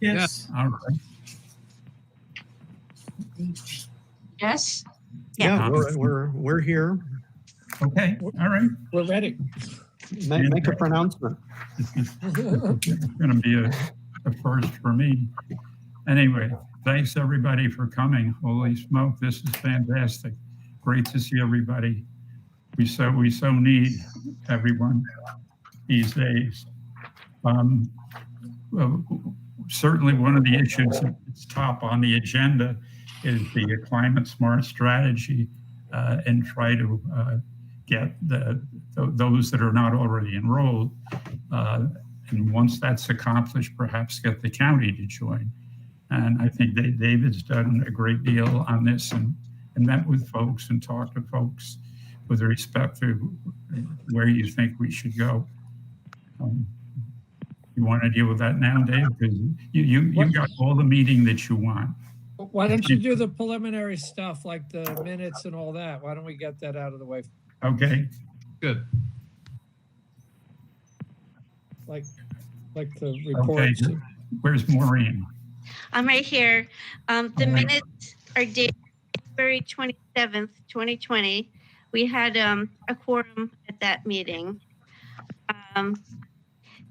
Yes. All right. Yes. Yeah, we're here. Okay. All right. We're ready. Make a pronouncement. It's going to be a first for me. Anyway, thanks everybody for coming. Holy smoke, this is fantastic. Great to see everybody. We so need everyone these days. Well, certainly one of the issues that's top on the agenda is the climate smart strategy, and try to get those that are not already enrolled. And once that's accomplished, perhaps get the county to join. And I think David's done a great deal on this and met with folks and talked to folks with respect to where you think we should go. You want to deal with that now, Dave? Because you got all the meeting that you want. Why don't you do the preliminary stuff like the minutes and all that? Why don't we get that out of the way? Okay. Good. Like the reports. Okay. Where's Maureen? I'm right here. The minutes are dated February 27th, 2020. We had a quorum at that meeting.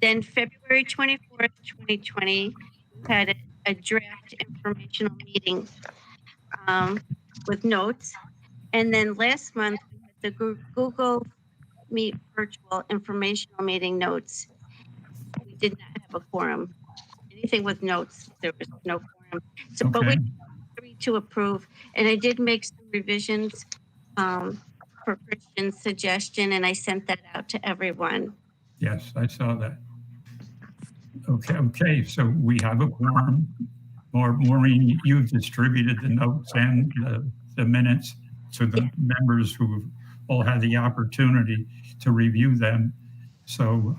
Then February 24th, 2020, we had a draft informational meeting with notes. And then last month, we had the Google Meet virtual informational meeting notes. We did not have a quorum. Anything with notes, there was no quorum. So, Okay. but we agreed to approve. And I did make some revisions for Christian's suggestion, and I sent that out to everyone. Yes, I saw that. Okay, so we have a quorum. Maureen, you've distributed the notes and the minutes to the members who all had the opportunity to review them. So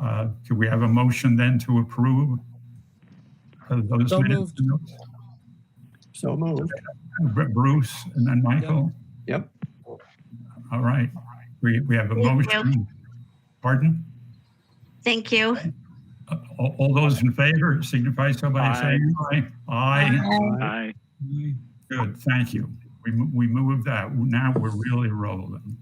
could we have a motion then to approve those So minutes? moved. So moved. Bruce and then Michael? Yep. All right, we have a motion. Pardon? Thank you. All those in favor signify so by saying aye. Aye. Good, thank you. We moved that. Now we're really rolling.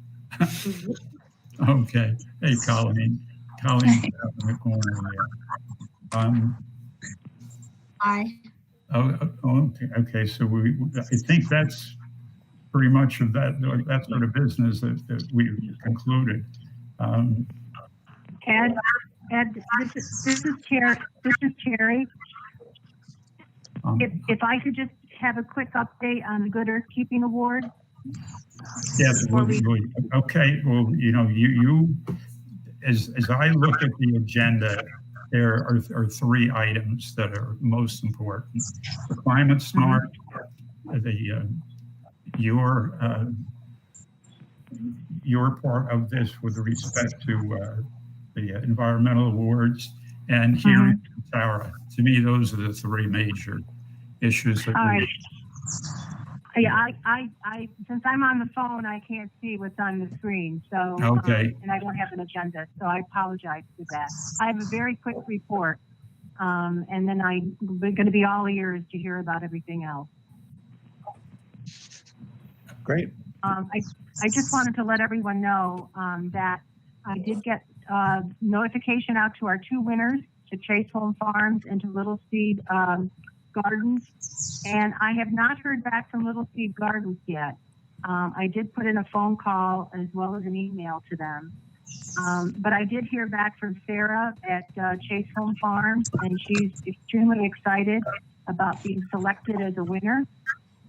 Okay. Hey, Colleen. Colleen's up in the corner here. Aye. Okay. So I think that's pretty much of that sort of business that we concluded. Ed, this is Cherry. If I could just have a quick update on the Good Earth Keeping Award. Yes. Okay. Well, you as I look at the agenda, there are three items that are most important: the climate smart, your part of this with respect to the environmental awards, and hearing from Sarah. To me, those are the three major issues that Yeah, I since I'm on the phone, I can't see what's on the screen. So okay. And I don't have an agenda, so I apologize for that. I have a very quick report, and then I'm going to be all ears to hear about everything else. Great. I just wanted to let everyone know that I did get notification out to our two winners, to Chase Home Farms and to Little Seed Gardens, and I have not heard back from Little Seed Gardens yet. I did put in a phone call as well as an email to them, but I did hear back from Sarah at Chase Home Farms, and she's extremely excited about being selected as a winner.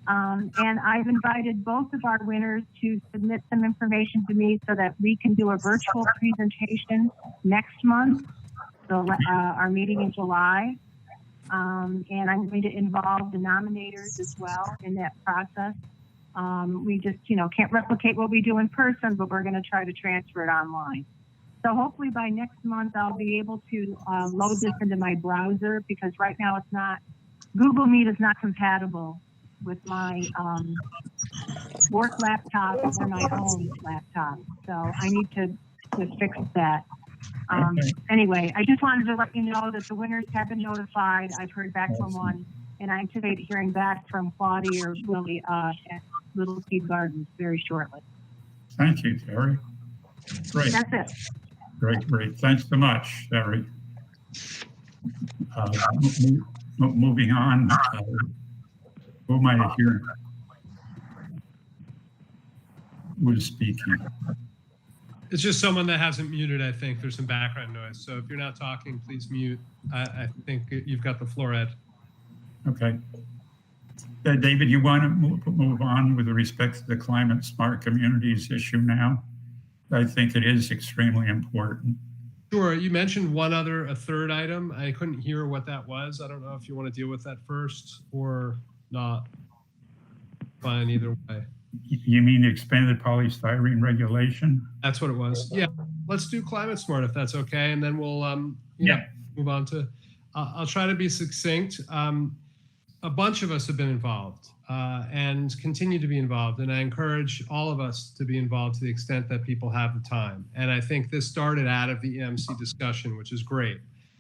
And I've invited both of our winners to submit some information to me so that we can do a virtual presentation next month, so our meeting in July. And I'm going to involve the nominators as well in that process. We just, can't replicate what we do in person, but we're going to try to transfer it online. So hopefully by next month, I'll be able to load this into my browser, because right now it's not, Google Meet is not compatible with my work laptop or my home laptop. So I need to fix that. Okay. Anyway, I just wanted to let you know that the winners have been notified. I've heard back from one, and I anticipate hearing back from Claudia or Willie at Little Seed Gardens very shortly. Thank you, Terry. Great, That's it. great. Thanks so much, Terry. Moving on, who am I hearing? Who is speaking? It's just someone that hasn't muted, I think. There's some background noise. So if you're not talking, please mute. I think you've got the floor, Ed. Okay. David, you want to move on with respect to the climate smart communities issue now? I think it is extremely important. Sure. You mentioned a third item. I couldn't hear what that was. I don't know if you want to deal with that first or not. Fine, either way. You mean expanded polystyrene regulation? That's what it was. Yeah. Let's do climate smart if that's okay. And then we'll move on to, I'll try to be succinct. A bunch of us have been involved and continue to be involved. And I encourage all of us to be involved to the extent that people have the time. And I think this started out of the EMC discussion, which is great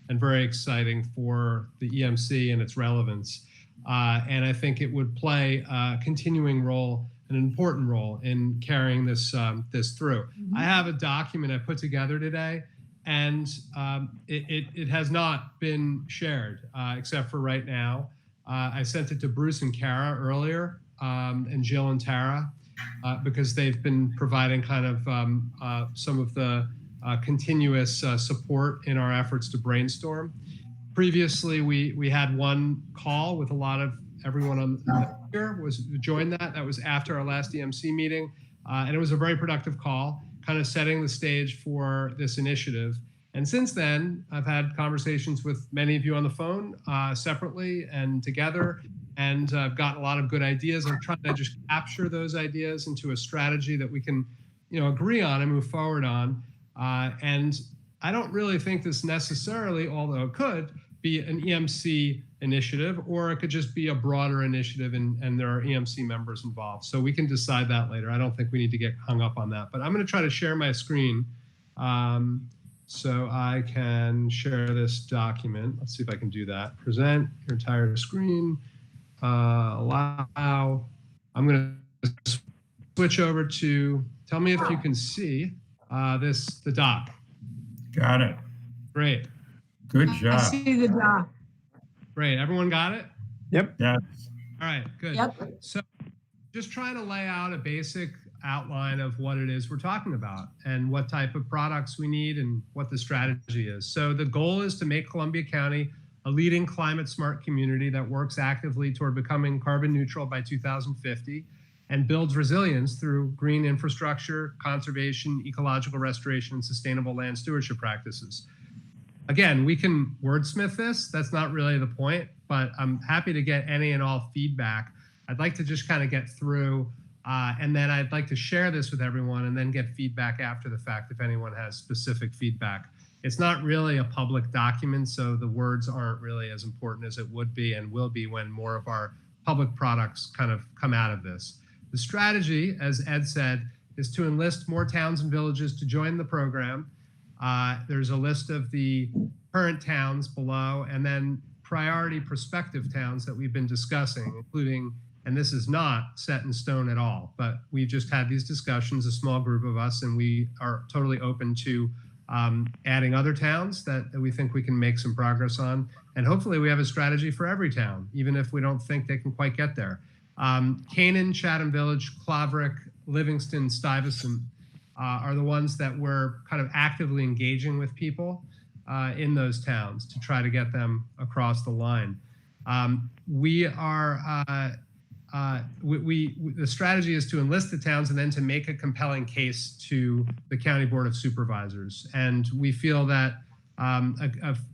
and very exciting for the EMC and its relevance. And I think it would play a continuing role, an important role in carrying this through. I have a document I put together today, and it has not been shared except for right now. I sent it to Bruce and Kara earlier, and Jill and Tara, because they've been providing kind of some of the continuous support in our efforts to brainstorm. Previously, we had one call with a lot of everyone on here joined that. That was after our last EMC meeting, and it was a very productive call, kind of setting the stage for this initiative. And since then, I've had conversations with many of you on the phone separately and together, and I've gotten a lot of good ideas. I'm trying to just capture those ideas into a strategy that we can, agree on and move forward on. And I don't really think this necessarily, although it could, be an EMC initiative, or it could just be a broader initiative and there are EMC members involved. So we can decide that later. I don't think we need to get hung up on that. But I'm going to try to share my screen. So I can share this document. Let's see if I can do that. Present your entire screen. Allow. I'm going to switch over to, tell me if you can see the doc. Got it. Great. Good job. I see the doc. Great. Everyone got it? Yep. Yes. All right, good. Yep. So just trying to lay out a basic outline of what it is we're talking about and what type of products we need and what the strategy is. So the goal is to make Columbia County a leading climate smart community that works actively toward becoming carbon neutral by 2050 and builds resilience through green infrastructure, conservation, ecological restoration, and sustainable land stewardship practices. Again, we can wordsmith this. That's not really the point, but I'm happy to get any and all feedback. I'd like to just kind of get through, and then I'd like to share this with everyone and then get feedback after the fact if anyone has specific feedback. It's not really a public document, so the words aren't really as important as it would be and will be when more of our public products kind of come out of this. The strategy, as Ed said, is to enlist more towns and villages to join the program. There's a list of the current towns below, and then priority prospective towns that we've been discussing, including, and this is not set in stone at all, but we've just had these discussions, a small group of us, and we are totally open to adding other towns that we think we can make some progress on. And hopefully we have a strategy for every town, even if we don't think they can quite get there. Canaan, Chatham Village, Claverick, Livingston, Stuyvesant are the ones that we're kind of actively engaging with people in those towns to try to get them across the line. The strategy is to enlist the towns and then to make a compelling case to the County Board of Supervisors. And we feel that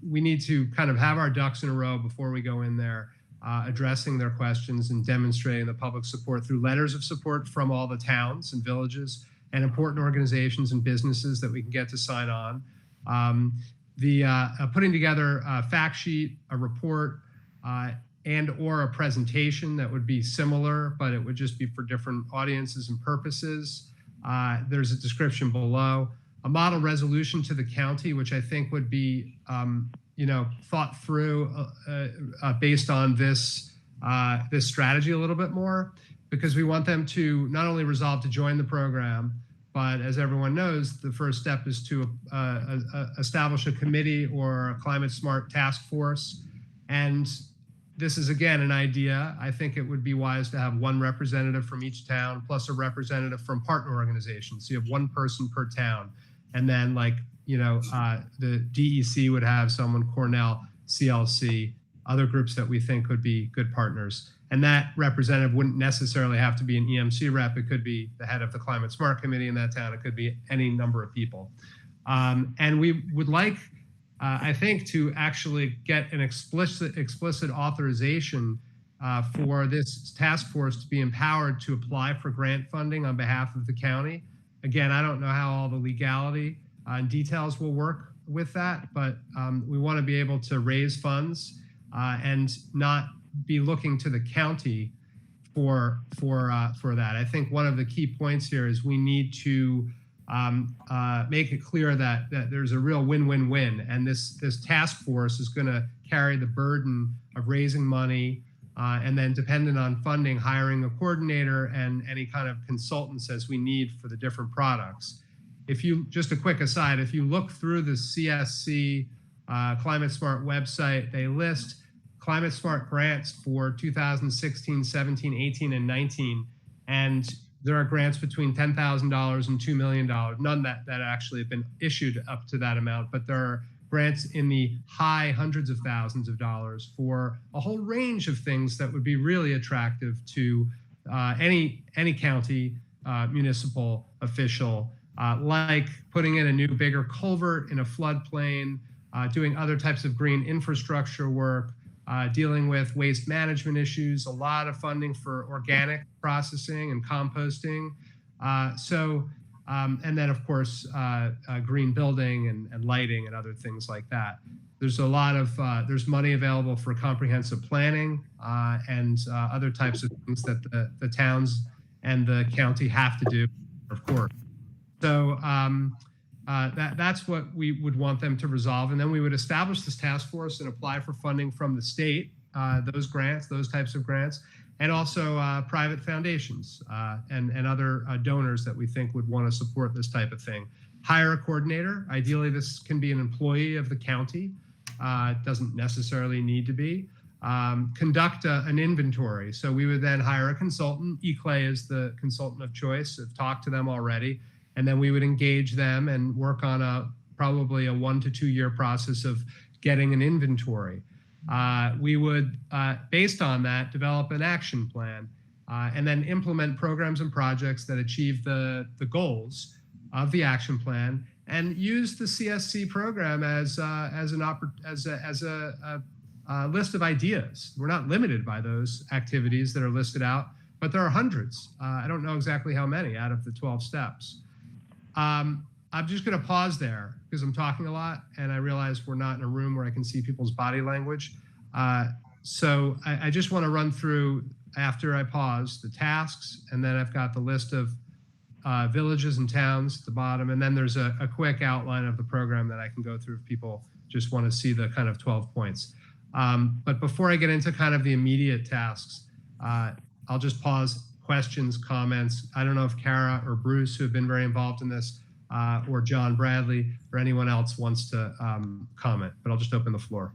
we need to kind of have our ducks in a row before we go in there, addressing their questions and demonstrating the public support through letters of support from all the towns and villages and important organizations and businesses that we can get to sign on. Putting together a fact sheet, a report, and or a presentation that would be similar, but it would just be for different audiences and purposes. There's a description below. a model resolution to the county, which I think would be, thought through based on this strategy a little bit more, because we want them to not only resolve to join the program, but as everyone knows, the first step is to establish a committee or a climate smart task force. And this is, again, an idea. I think it would be wise to have one representative from each town plus a representative from partner organizations. So you have one person per town. And then the DEC would have someone, Cornell, CLC, other groups that we think could be good partners. And that representative wouldn't necessarily have to be an EMC rep. It could be the head of the Climate Smart Committee in that town. It could be any number of people. And we would like, I think, to actually get an explicit authorization for this task force to be empowered to apply for grant funding on behalf of the county. Again, I don't know how all the legality and details will work with that, but we want to be able to raise funds and not be looking to the county for that. I think one of the key points here is we need to make it clear that there's a real win-win-win, and this task force is going to carry the burden of raising money and then, dependent on funding, hiring a coordinator and any kind of consultants as we need for the different products. Just a quick aside, if you look through the CSC Climate Smart website, they list Climate Smart grants for 2016, 17, 18, and 19. And there are grants between $10,000 and $2 million. None that actually have been issued up to that amount, but there are grants in the high hundreds of thousands of dollars for a whole range of things that would be really attractive to any county municipal official, like putting in a new, bigger culvert in a floodplain, doing other types of green infrastructure work, dealing with waste management issues, a lot of funding for organic processing and composting. And then, of course, green building and lighting and other things like that. There's a lot of, there's money available for comprehensive planning and other types of things that the towns and the county have to do, of course. So that's what we would want them to resolve. And then we would establish this task force and apply for funding from the state, those grants, those types of grants, and also private foundations and other donors that we think would want to support this type of thing. Hire a coordinator. Ideally, this can be an employee of the county. It doesn't necessarily need to be. Conduct an inventory. So we would then hire a consultant. eClay is the consultant of choice. I've talked to them already. And then we would engage them and work on probably a 1 to 2 year process of getting an inventory. We would, based on that, develop an action plan and then implement programs and projects that achieve the goals of the action plan, and use the CSC program as a list of ideas. We're not limited by those activities that are listed out, but there are hundreds. I don't know exactly how many out of the 12 steps. I'm just going to pause there because I'm talking a lot, and I realize we're not in a room where I can see people's body language. So I just want to run through, after I pause, the tasks, and then I've got the list of villages and towns at the bottom, and then there's a quick outline of the program that I can go through if people just want to see the kind of 12 points. But before I get into kind of the immediate tasks, I'll just pause. Questions, comments. I don't know if Kara or Bruce, who have been very involved in this, or John Bradley, or anyone else wants to comment, but I'll just open the floor.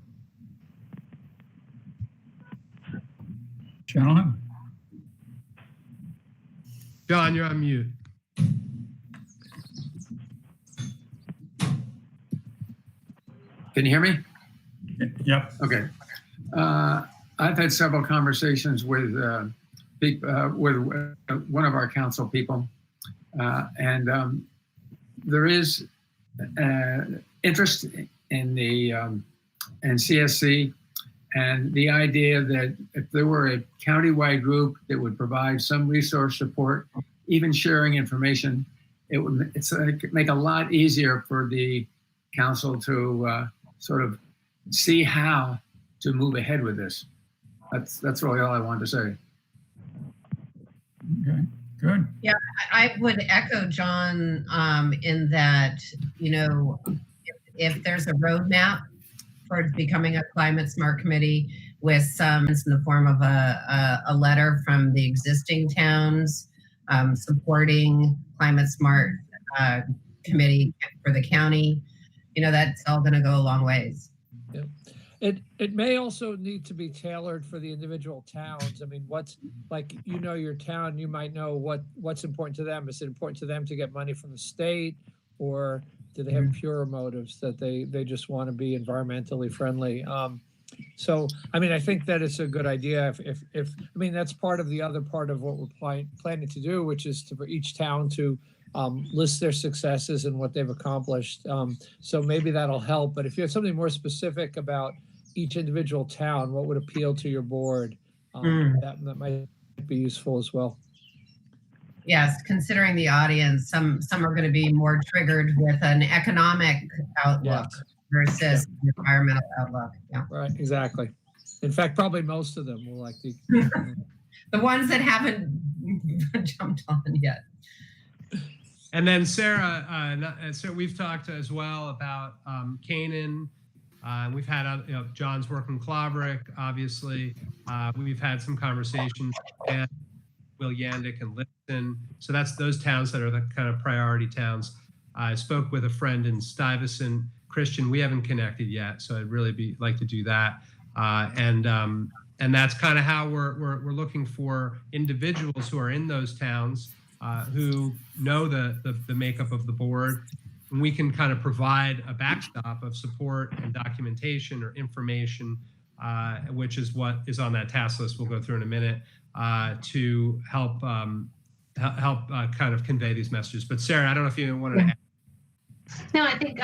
Gentlemen. John, you're on mute. Can you hear me? Yep. Okay. I've had several conversations with one of our council people, and there is interest in the in CSC, and the idea that if there were a countywide group that would provide some resource support, even sharing information, it would make a lot easier for the council to sort of see how to move ahead with this. That's really all I wanted to say. Okay. Good. I would echo John in that, if there's a roadmap for becoming a climate smart committee with some in the form of a letter from the existing towns supporting climate smart committee for the county, that's all going to go a long ways. Yeah. It may also need to be tailored for the individual towns. I mean, what's like, your town, you might know what's important to them. Is it important to them to get money from the state, or do they have pure motives that they just want to be environmentally friendly? So, I mean, I think that it's a good idea if that's part of the other part of what we're planning to do, which is for each town to list their successes and what they've accomplished. So maybe that'll help. But if you have something more specific about each individual town, what would appeal to your board, that might be useful as well. Yes, considering the audience, some are going to be more triggered with an economic outlook versus an environmental outlook. Yeah, right, exactly. In fact, probably most of them will like the ones that haven't jumped on yet. And then Sarah, we've talked as well about Canaan. We've had, John's work in Claverick, obviously. We've had some conversations with Will Yandick and Liston. So that's those towns that are the kind of priority towns. I spoke with a friend in Stuyvesant. Christian, we haven't connected yet, so I'd really like to do that. And that's kind of how we're looking for individuals who are in those towns who know the makeup of the board. And we can kind of provide a backstop of support and documentation or information, which is what is on that task list we'll go through in a minute, to help kind of convey these messages. But Sarah, I don't know if you wanted to add. No, I think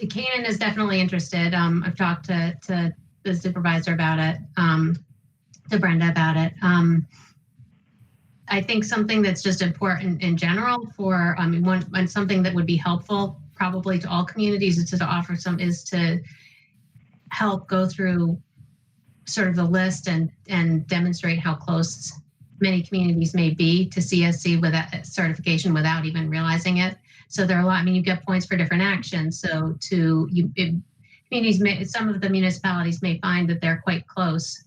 Canaan is definitely interested. I've talked to the supervisor about it, to Brenda about it. I think something that's just important in general for, something that would be helpful probably to all communities is to help go through sort of the list and demonstrate how close many communities may be to CSC without certification without even realizing it. So there are a lot, you get points for different actions. So communities some of the municipalities may find that they're quite close,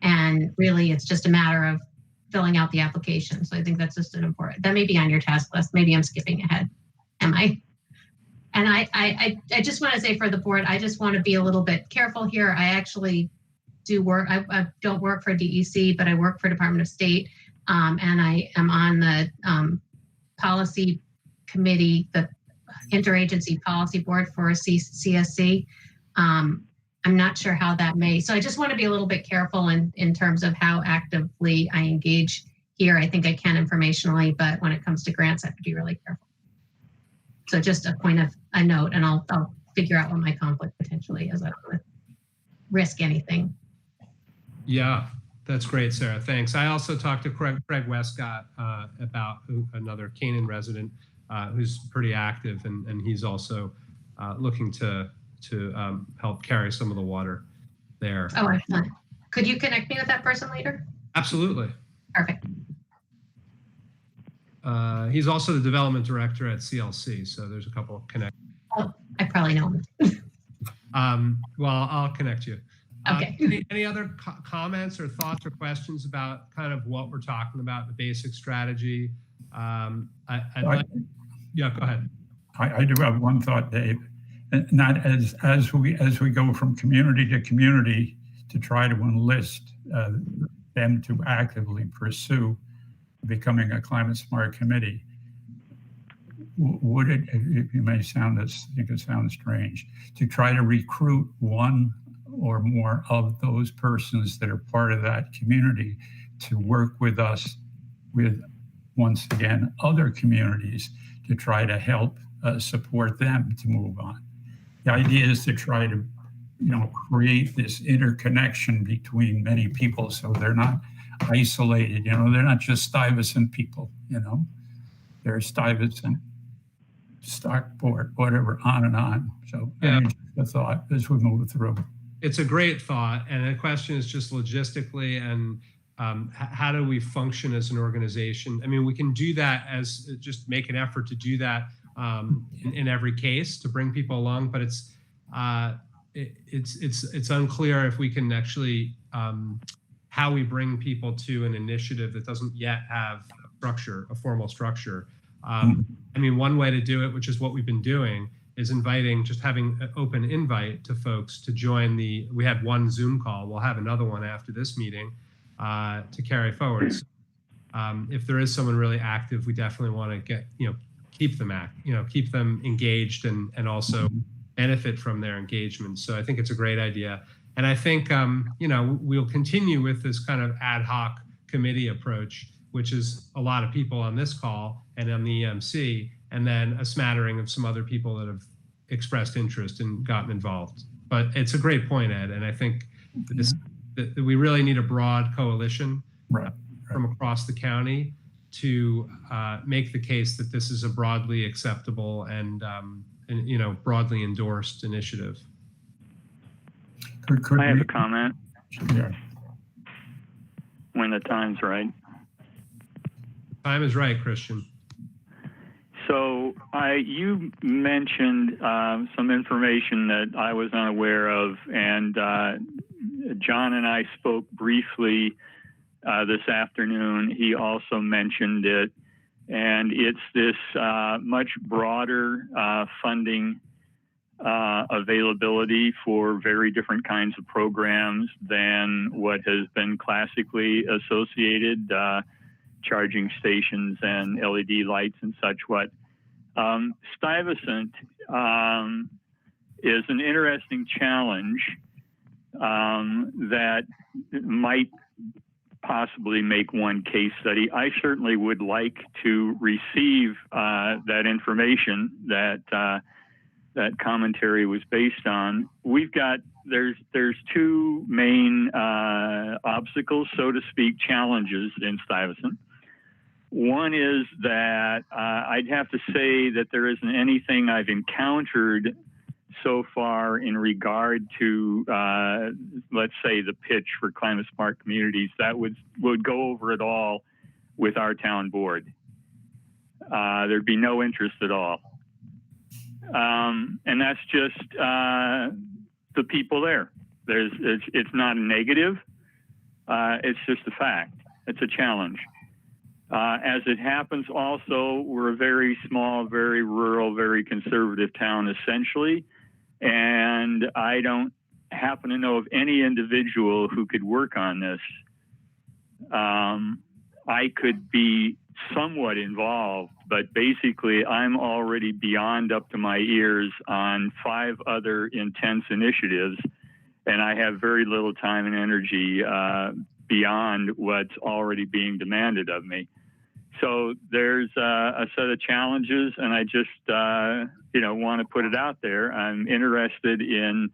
and really it's just a matter of filling out the application. So I think that's just that may be on your task list. Maybe I'm skipping ahead. Am I? And I just want to say for the board, I just want to be a little bit careful here. I actually do work. I don't work for DEC, but I work for Department of State. And I am on the policy committee, the interagency policy board for CSC. I'm not sure how that so I just want to be a little bit careful in terms of how actively I engage here. I think I can informationally, but when it comes to grants, I have to be really careful. So just a note, and I'll figure out what my conflict potentially is. I don't want to risk anything. Yeah, that's great, Sarah. Thanks. I also talked to Craig Westcott about another Canaan resident who's pretty active, and he's also looking to help carry some of the water there. Oh, excellent. Could you connect me with that person later? Absolutely. Perfect. He's also the development director at CLC, so there's a couple of connections. Oh, I probably know him. Well, I'll connect you. Okay. Any other comments or thoughts or questions about kind of what we're talking about, the basic strategy? Yeah, go ahead. I do have one thought, Dave. Not as we go from community to community to try to enlist them to actively pursue becoming a climate smart committee. Would it may sound think it sounds strange to try to recruit one or more of those persons that are part of that community to work with us, with once again other communities, to try to help support them to move on. The idea is to try to, create this interconnection between many people, so they're not isolated. They're not just Stuyvesant people. They're Stuyvesant, Stockport, whatever, on and on. So, yeah. The thought as we move through. It's a great thought, and the question is just logistically and how do we function as an organization? I mean, we can do that as just make an effort to do that in every case to bring people along, but it's unclear if we can actually how we bring people to an initiative that doesn't yet have a structure, a formal structure. I mean, one way to do it, which is what we've been doing, is just having an open invite to folks to join we had one Zoom call. We'll have another one after this meeting to carry forward. So, if there is someone really active, we definitely want to keep them engaged and also benefit from their engagement. So I think it's a great idea. And I think, we'll continue with this kind of ad hoc committee approach, which is a lot of people on this call and on the EMC, and then a smattering of some other people that have expressed interest and gotten involved. But it's a great point, Ed. And I think that we really need a broad coalition from across the county to make the case that this is a broadly acceptable and broadly endorsed initiative. I have a comment. Yeah. When the time's right. Time is right, Christian. So you mentioned some information that I was unaware of, and John and I spoke briefly this afternoon. He also mentioned it, and it's this much broader funding availability for very different kinds of programs than what has been classically associated, charging stations and LED lights and such. Stuyvesant is an interesting challenge that might possibly make one case study. I certainly would like to receive that information that that commentary was based on. There's two main obstacles, so to speak, challenges in Stuyvesant. One is that I'd have to say that there isn't anything I've encountered so far in regard to, let's say, the pitch for climate smart communities that would go over at all with our town board. There'd be no interest at all. And that's just the people there. It's not a negative. It's just a fact. It's a challenge. As it happens, also, we're a very small, very rural, very conservative town, essentially. And I don't happen to know of any individual who could work on this. I could be somewhat involved, but basically I'm already beyond up to my ears on 5 other intense initiatives, and I have very little time and energy beyond what's already being demanded of me. So there's a set of challenges, and I just want to put it out there. I'm interested in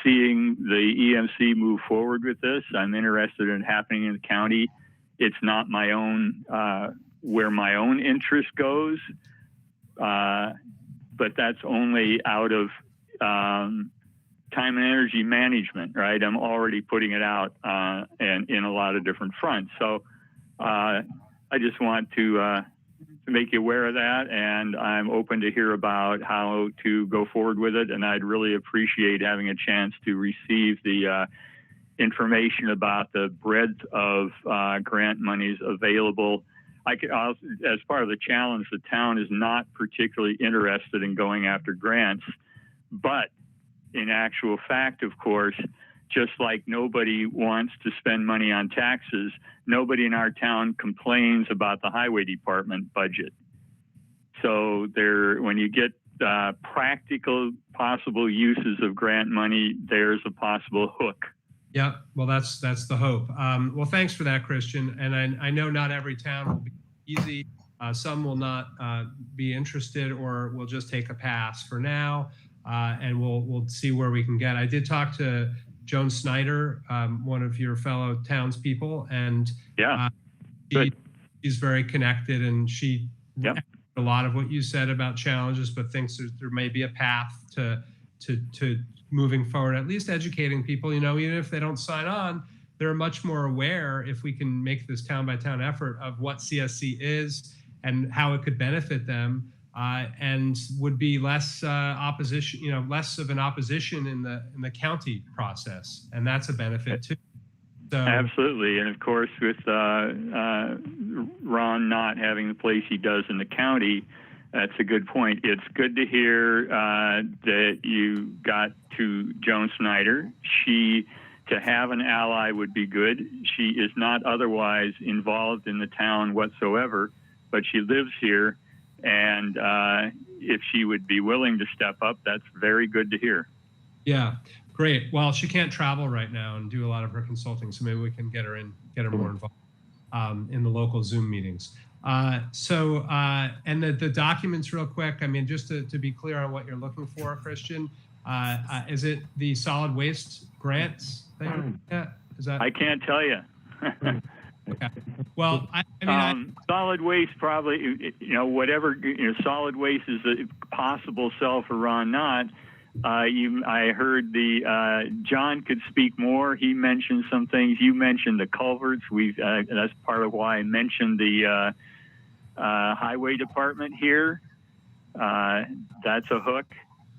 seeing the EMC move forward with this. I'm interested in it happening in the county. It's not my own where my own interest goes, but that's only out of time and energy management, right? I'm already putting it out and in a lot of different fronts. So I just want to make you aware of that, and I'm open to hear about how to go forward with it. And I'd really appreciate having a chance to receive the information about the breadth of grant monies available. As part of the challenge, the town is not particularly interested in going after grants, but in actual fact, of course, just like nobody wants to spend money on taxes, nobody in our town complains about the highway department budget. So when you get practical possible uses of grant money, there's a possible hook. Yeah, well, that's the hope. Well, thanks for that, Christian. And I know not every town will be easy. Some will not be interested, or will just take a pass for now, and we'll see where we can get. I did talk to Joan Snyder, one of your fellow townspeople, and she's very connected, and she echoed a lot of what you said about challenges, but thinks there may be a path to to moving forward, at least educating people, even if they don't sign on, they're much more aware if we can make this town by town effort of what CSC is and how it could benefit them, and would be less opposition, less of an opposition in the county process. And that's a benefit too. So, absolutely. And of course, with Ron not having the place he does in the county, that's a good point. It's good to hear that you got to Joan Snyder. To have an ally would be good. She is not otherwise involved in the town whatsoever, but she lives here. And if she would be willing to step up, that's very good to hear. Yeah, great. Well, she can't travel right now and do a lot of her consulting, so maybe we can get her more involved in the local Zoom meetings. And the documents real quick, I mean, just to be clear on what you're looking for, Christian, is it the solid waste grants that you're looking at? Is that? I can't tell you. Okay. Well, I mean, solid waste probably, whatever, solid waste is a possible sell for Ron Knott. I heard John could speak more. He mentioned some things. You mentioned the culverts. That's part of why I mentioned the highway department here. That's a hook.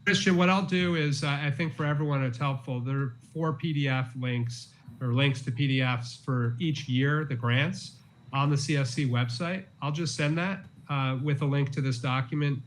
Christian, what I'll do is, I think for everyone it's helpful. There are 4 PDF links or links to PDFs for each year, the grants on the CSC website. I'll just send that with a link to this document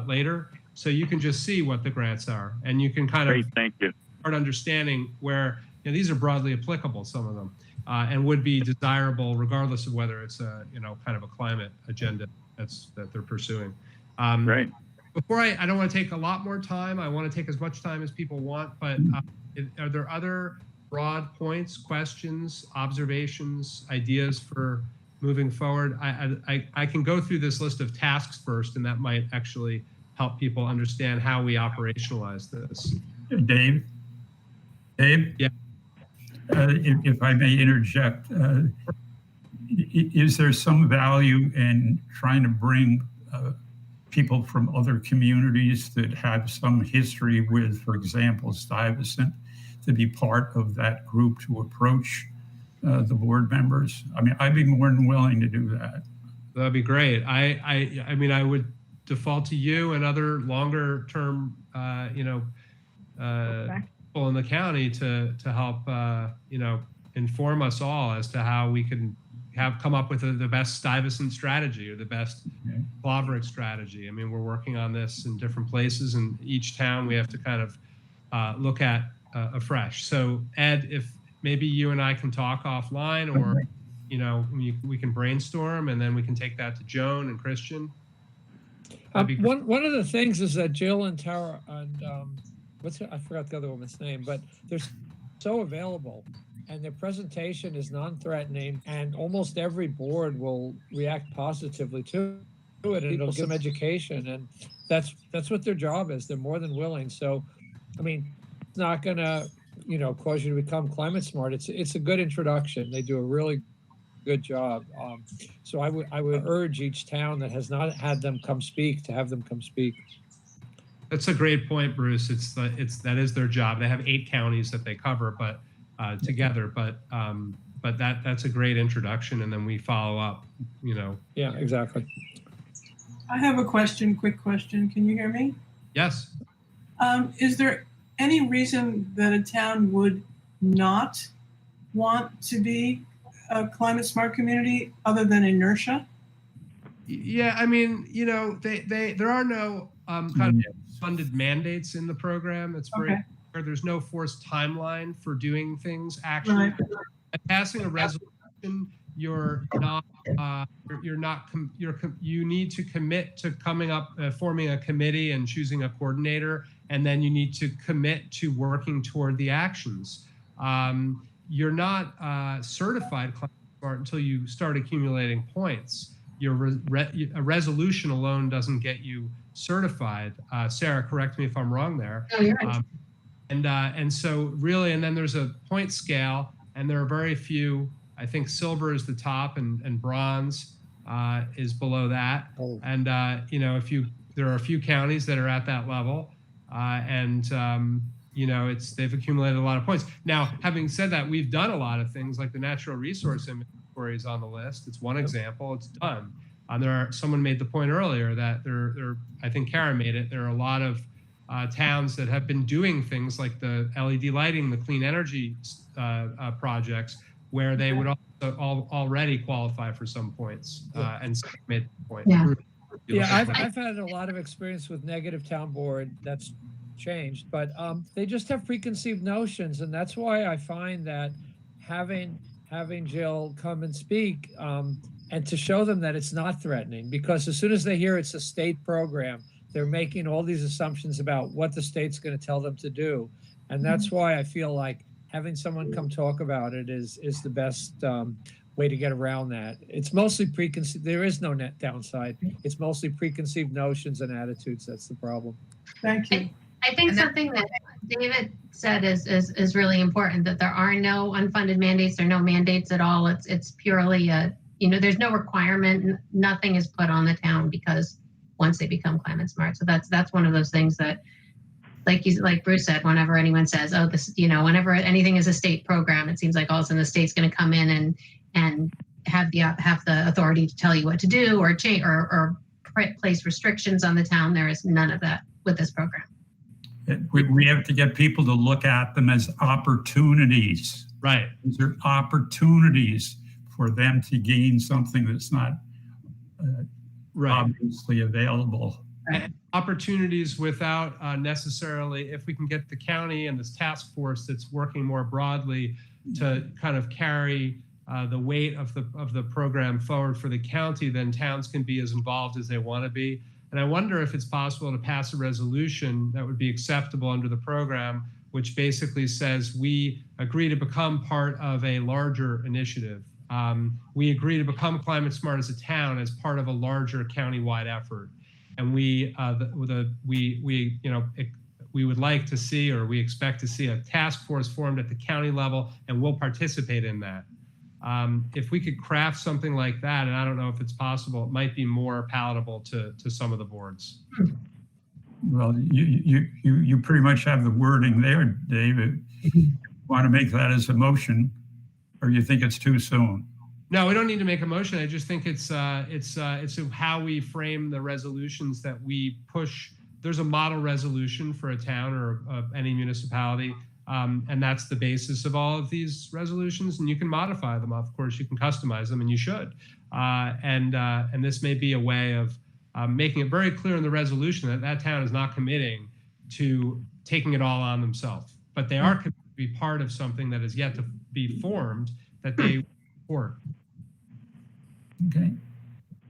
later, so you can just see what the grants are, and you can kind of thank you. start understanding where these are broadly applicable, some of them, and would be desirable regardless of whether it's a kind of a climate agenda that they're pursuing. Right. Before I don't want to take a lot more time. I want to take as much time as people want, but are there other broad points, questions, observations, ideas for moving forward? I can go through this list of tasks first, and that might actually help people understand how we operationalize this. Dave? Yeah. If I may interject, is there some value in trying to bring people from other communities that have some history with, for example, Stuyvesant, to be part of that group to approach the board members? I mean, I'd be more than willing to do that. That'd be great. I mean, I would default to you and other longer term, people in the county to help, inform us all as to how we can come up with the best Stuyvesant strategy or the best Claverick strategy. I mean, we're working on this in different places, and each town we have to kind of look at afresh. So Ed, if maybe you and I can talk offline, or we can brainstorm, and then we can take that to Joan and Christian. One of the things is that Jill and Tara and I forgot the other woman's name, but they're so available, and their presentation is non-threatening, and almost every board will react positively to it, and it'll give them education, and that's what their job is. They're more than willing. So, I mean, it's not gonna cause you to become climate smart. It's a good introduction. They do a really good job. So I would urge each town that has not had them come speak to have them come speak. That's a great point, Bruce. That is their job. They have 8 counties that they cover, but together. But that's a great introduction, and then we follow up. Yeah, exactly. I have a quick question. Can you hear me? Yes. Is there any reason that a town would not want to be a climate smart community other than inertia? Yeah, I mean, there are no kind of funded mandates in the program. It's very clear. There's no forced timeline for doing things. Actually, passing a resolution, you need to commit to coming up, forming a committee and choosing a coordinator, and then you need to commit to working toward the actions. You're not certified climate smart until you start accumulating points. A resolution alone doesn't get you certified. Sarah, correct me if I'm wrong there. Oh, you're right. And so really, and then there's a point scale, and there are very few. I think silver is the top, and bronze is below that. And there are a few counties that are at that level. They've accumulated a lot of points. Now, having said that, we've done a lot of things like the natural resource inventory is on the list. It's one example. It's done. Someone made the point earlier that I think Karen made it. There are a lot of towns that have been doing things like the LED lighting, the clean energy projects, where they would also already qualify for some points and made the point. Yeah, I've had a lot of experience with negative town board. That's changed, but they just have preconceived notions, and that's why I find that having Jill come and speak and to show them that it's not threatening, because as soon as they hear it's a state program, they're making all these assumptions about what the state's going to tell them to do, and that's why I feel like having someone come talk about it is the best way to get around that. It's mostly preconceived. There is no net downside. It's mostly preconceived notions and attitudes. That's the problem. Thank you. I think something that David said is really important, that there are no unfunded mandates. There are no mandates at all. It's purely there's no requirement. Nothing is put on the town because once they become climate smart. So that's one of those things that, like Bruce said, whenever anyone says, oh, this, whenever anything is a state program, it seems like all of a sudden the state's going to come in and have the authority to tell you what to do or change or place restrictions on the town. There is none of that with this program. We have to get people to look at them as opportunities. Right. These are opportunities for them to gain something that's not obviously available. Opportunities without necessarily, if we can get the county and this task force that's working more broadly to kind of carry the weight of the program forward for the county, then towns can be as involved as they want to be. And I wonder if it's possible to pass a resolution that would be acceptable under the program, which basically says we agree to become part of a larger initiative. We agree to become climate smart as a town as part of a larger countywide effort. And we would like to see, or we expect to see, a task force formed at the county level, and we'll participate in that. If we could craft something like that, and I don't know if it's possible, it might be more palatable to some of the boards. Well, you pretty much have the wording there, David. Want to make that as a motion, or you think it's too soon? No, we don't need to make a motion. I just think it's how we frame the resolutions that we push. There's a model resolution for a town or any municipality. And that's the basis of all of these resolutions, and you can modify them. Of course, you can customize them, and you should. And this may be a way of making it very clear in the resolution that town is not committing to taking it all on themselves, but they are committed to be part of something that is yet to be formed that they support. Okay.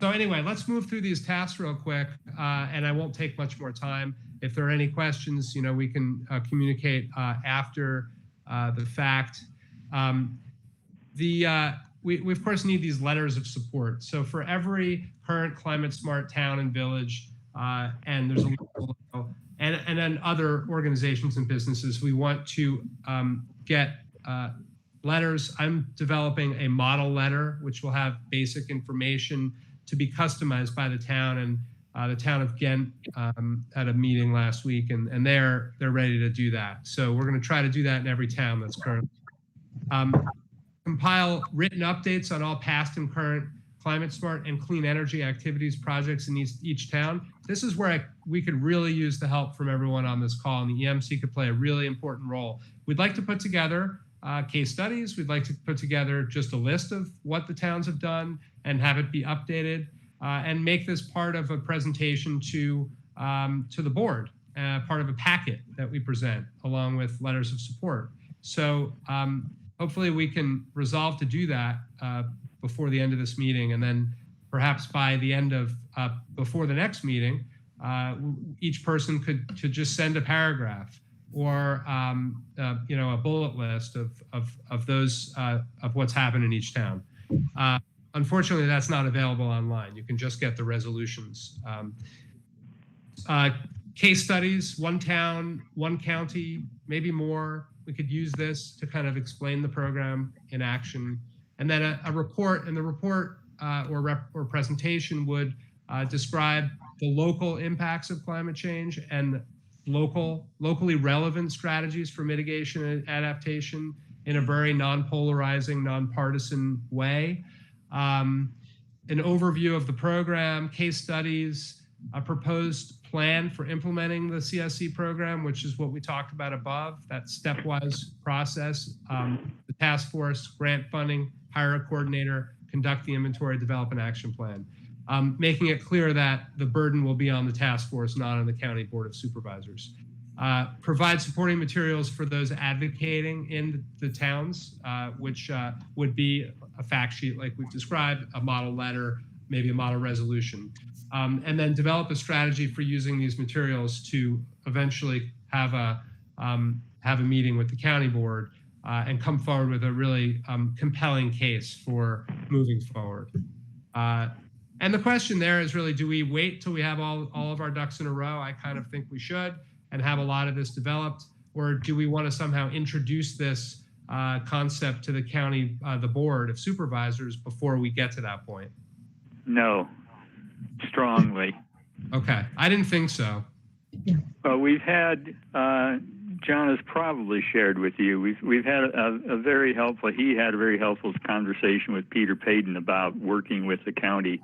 So anyway, let's move through these tasks real quick, and I won't take much more time. If there are any questions, we can communicate after the fact. We of course need these letters of support. So for every current climate smart town and village, and there's and then other organizations and businesses, we want to get letters. I'm developing a model letter, which will have basic information to be customized by the town, and the town of Ghent had a meeting last week, and they're ready to do that. So we're going to try to do that in every town that's currently. Compile written updates on all past and current climate smart and clean energy activities projects in each town. This is where we could really use the help from everyone on this call, and the EMC could play a really important role. We'd like to put together case studies. We'd like to put together just a list of what the towns have done and have it be updated. And make this part of a presentation to the board, part of a packet that we present along with letters of support. So hopefully we can resolve to do that before the end of this meeting, and then perhaps by the end of before the next meeting, each person could just send a paragraph or a bullet list of those of what's happened in each town. Unfortunately, that's not available online. You can just get the resolutions. Case studies, one town, one county, maybe more. We could use this to kind of explain the program in action. And then a report, and the report or presentation would describe the local impacts of climate change and locally relevant strategies for mitigation and adaptation in a very non-polarizing, nonpartisan way. An overview of the program, case studies, a proposed plan for implementing the CSC program, which is what we talked about above, that stepwise process, the task force, grant funding, hire a coordinator, conduct the inventory, develop an action plan. Making it clear that the burden will be on the task force, not on the County Board of Supervisors. Provide supporting materials for those advocating in the towns, which would be a fact sheet like we've described, a model letter, maybe a model resolution. And then develop a strategy for using these materials to eventually have a meeting with the county board and come forward with a really compelling case for moving forward. And the question there is really, do we wait till we have all of our ducks in a row? I kind of think we should, and have a lot of this developed, or do we want to somehow introduce this concept to the county, the board of supervisors before we get to that point? No, strongly. Okay, I didn't think so. We've had, John has probably shared with you, we've had a very helpful, he had a very helpful conversation with Peter Payton about working with the county.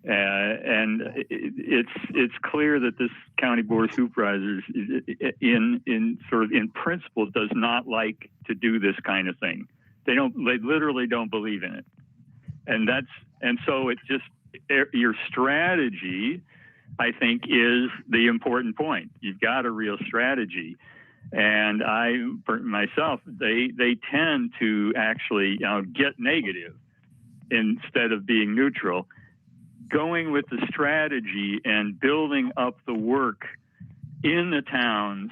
And it's clear that this county board of supervisors in principle does not like to do this kind of thing. They literally don't believe in it. And so it just, your strategy, I think, is the important point. You've got a real strategy. And for myself, they tend to actually get negative instead of being neutral. Going with the strategy and building up the work in the towns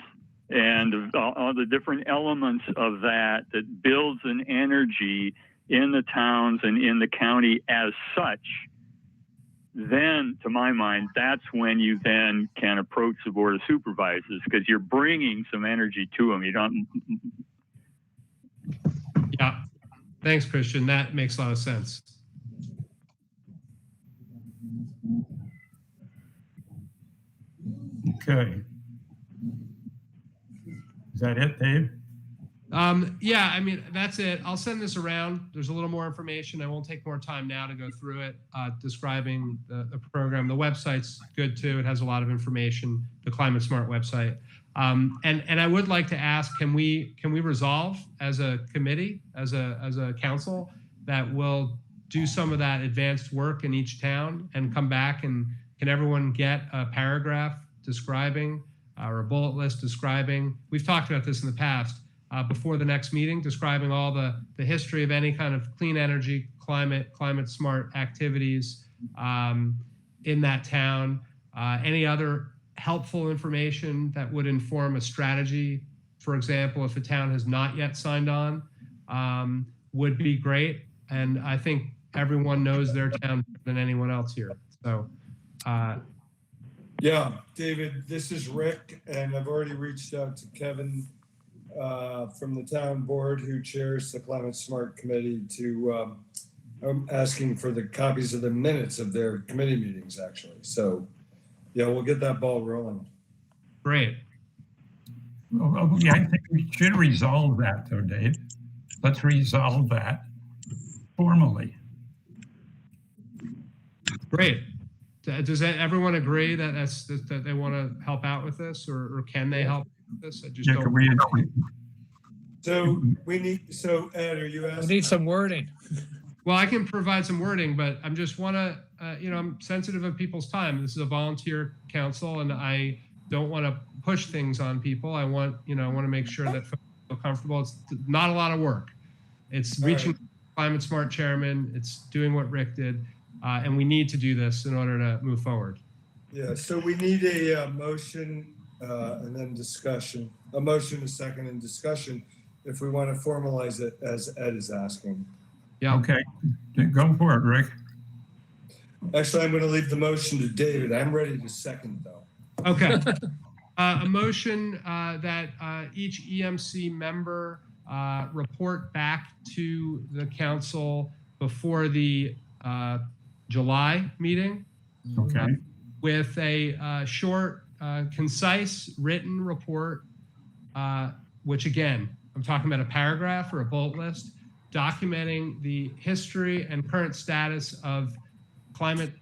and all the different elements of that builds an energy in the towns and in the county as such, then, to my mind, that's when you then can approach the Board of Supervisors, because you're bringing some energy to them. You don't. Yeah. Thanks, Christian. That makes a lot of sense. Okay. Is that it, Dave? Yeah, I mean, that's it. I'll send this around. There's a little more information. I won't take more time now to go through it, describing the program. The website's good too. It has a lot of information, the Climate Smart website. And I would like to ask, can we resolve as a committee, as a council, that we'll do some of that advanced work in each town and come back, and can everyone get a paragraph describing or a bullet list describing, we've talked about this in the past, before the next meeting, describing all the history of any kind of clean energy, climate smart activities in that town, any other helpful information that would inform a strategy, for example, if a town has not yet signed on, would be great. And I think everyone knows their town better than anyone else here. So, yeah, David, this is Rick, and I've already reached out to Kevin from the town board who chairs the Climate Smart Committee to I'm asking for the copies of the minutes of their committee meetings, actually. So, yeah, we'll get that ball rolling. Great. Yeah, I think we should resolve that, though, Dave. Let's resolve that formally. Great. Does everyone agree that that they want to help out with this, or can they help with this? I just don't. So Ed, are you asking? We need some wording. Well, I can provide some wording, but I'm just I'm sensitive of people's time. This is a volunteer council, and I don't want to push things on people. I want to make sure that folks feel comfortable. It's not a lot of work. It's reaching the Climate Smart chairman. It's doing what Rick did. And we need to do this in order to move forward. Yeah, so we need a motion and then discussion. A motion, a second, and discussion if we want to formalize it as Ed is asking. Yeah. Okay, go for it, Rick. Actually, I'm going to leave the motion to David. I'm ready to second, though. Okay. A motion that each EMC member report back to the council before the July meeting. Okay. With a short concise written report, which again, I'm talking about a paragraph or a bullet list, documenting the history and current status of climate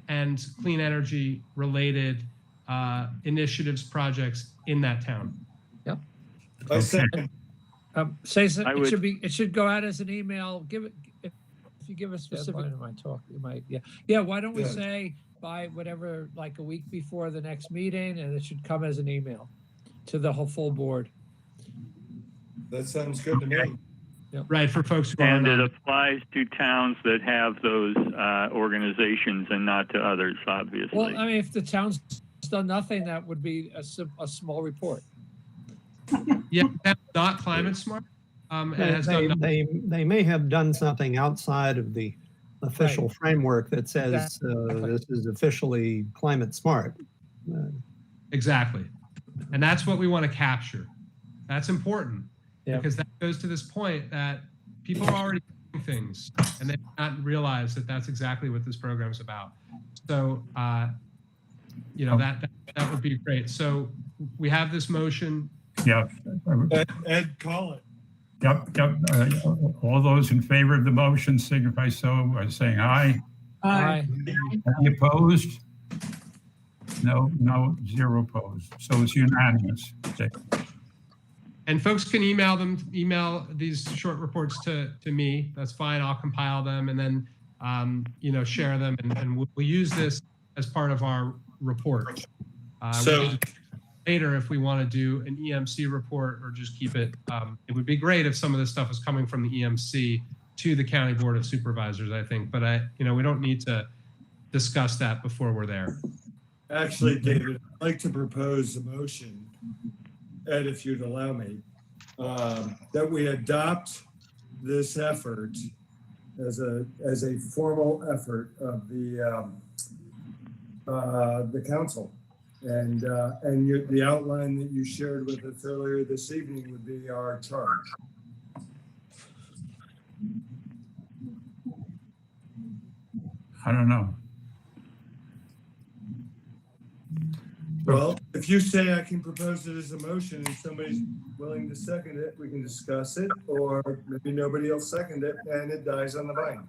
and clean energy related initiatives, projects in that town. Yep. I second. Say so, I it would- should be. It should go out as an email. Give it if you give a specific. In my talk, you might. Yeah. Why don't we Yeah. say by whatever, like a week before the next meeting, and it should come as an email to the whole full board. That sounds good to me. Right, for folks who And aren't it on. applies to towns that have those organizations and not to others, obviously. Well, I mean, if the town's done nothing, that would be a small report. Yeah, that's not climate smart. And has done nothing. They may have done something outside of the official framework that says Exactly. this is officially climate smart. Exactly. And that's what we want to capture. That's important Yeah. because that goes to this point that people are already doing things and they not realize that that's exactly what this program is about. So, that would be great. So we have this motion. Yeah. Ed, call it. Yep. All those in favor of the motion signify so by saying aye. Aye. Any opposed? No, zero opposed. So it's unanimous. Okay. And folks can email these short reports to me. That's fine. I'll compile them and then, share them. And we'll use this as part of our report. So Later, if we want to do an EMC report or just keep it, it would be great if some of this stuff was coming from the EMC to the County Board of Supervisors, I think. But we don't need to discuss that before we're there. actually, David, I'd like to propose a motion, Ed, if you'd allow me, that we adopt this effort as a formal effort of the council. And the outline that you shared with us earlier this evening would be our charge. I don't know. Well, if you say I can propose it as a motion and somebody's willing to second it, we can discuss it, or maybe nobody will second it and it dies on the vine.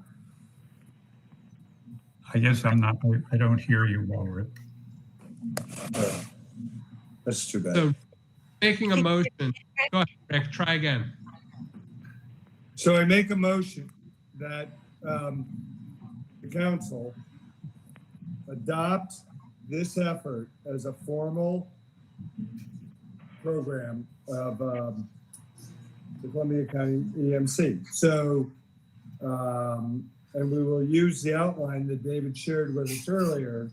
I guess I don't hear you well, Rick. That's too bad. So making a motion. Go ahead, Rick, try again. So I make a motion that the council adopt this effort as a formal program of the Columbia County EMC. So, and we will use the outline that David shared with us earlier,